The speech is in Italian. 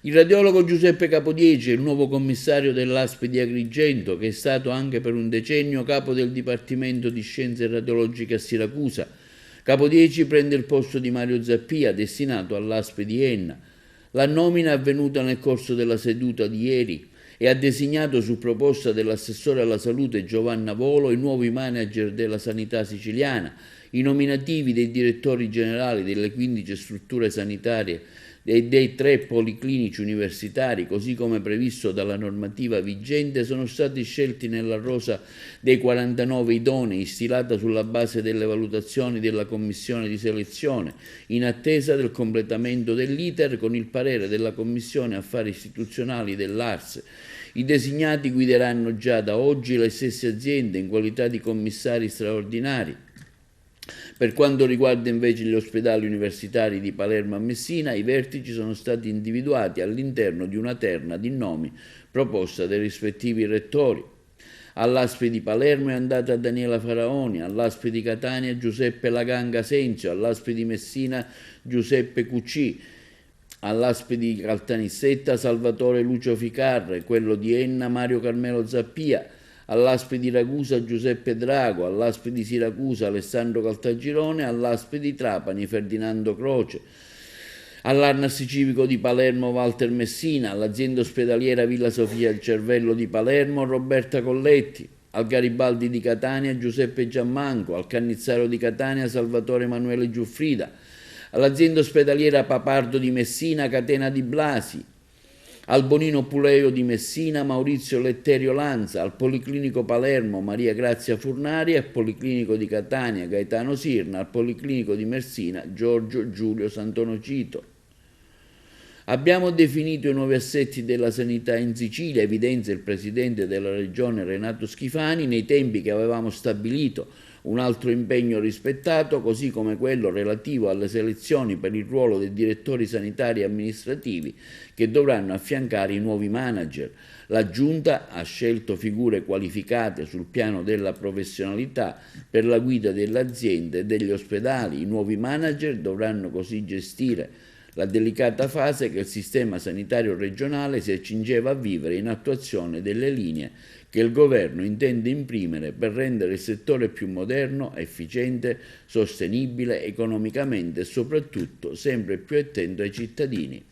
Il radiologo Giuseppe Capodieci è il nuovo commissario dell'ASP di Agrigento, che è stato anche per un decennio capo del Dipartimento di Scienze Radiologiche a Siracusa. Capodieci prende il posto di Mario Zappia, destinato all'ASP di Enna. La nomina è avvenuta nel corso della seduta di ieri e ha designato su proposta dell'assessore alla salute Giovanna Volo i nuovi manager della sanità siciliana, i nominativi dei direttori generali delle 15 strutture sanitarie e dei 3 policlinici universitari, così come previsto dalla normativa vigente, sono stati scelti nella rosa dei 49 idonei, stilata sulla base delle valutazioni della commissione di selezione, in attesa del completamento dell'iter con il parere della Commissione Affari Istituzionali dell'ARS. I designati guideranno già da oggi le stesse aziende in qualità di commissari straordinari. Per quanto riguarda invece gli ospedali universitari di Palermo e Messina, i vertici sono stati individuati all'interno di una terna di nomi proposta dai rispettivi rettori. All'ASP di Palermo è andata Daniela Faraoni, all'ASP di Catania Giuseppe Laganga Senzio, all'ASP di Messina Giuseppe Cucci, all'ASP di Caltanissetta Salvatore Lucio Ficarre, quello di Enna Mario Carmelo Zappia, all'ASP di Ragusa Giuseppe Drago, all'ASP di Siracusa Alessandro Caltagirone, all'ASP di Trapani Ferdinando Croce, all'Arnas Civico di Palermo Walter Messina, all'azienda ospedaliera Villa Sofia il Cervello di Palermo Roberta Colletti, al Garibaldi di Catania Giuseppe Giammanco, al Cannizzario di Catania Salvatore Emanuele Giuffrida, all'azienda ospedaliera Papardo di Messina Catena di Blasi, al Bonino Puleo di Messina Maurizio Letterio Lanza, al Policlinico Palermo Maria Grazia Furnari, al Policlinico di Catania Gaetano Sirna, al Policlinico di Messina Giorgio Giulio Santonocito. Abbiamo definito i nuovi assetti della sanità in Sicilia, evidenzia il presidente della regione Renato Schifani, nei tempi che avevamo stabilito. Un altro impegno rispettato, così come quello relativo alle selezioni per il ruolo dei direttori sanitari e amministrativi che dovranno affiancare i nuovi manager. La Giunta ha scelto figure qualificate sul piano della professionalità per la guida delle aziende e degli ospedali. I nuovi manager dovranno così gestire la delicata fase che il sistema sanitario regionale si accingeva a vivere in attuazione delle linee che il governo intende imprimere per rendere il settore più moderno, efficiente, sostenibile economicamente e soprattutto sempre più attento ai cittadini.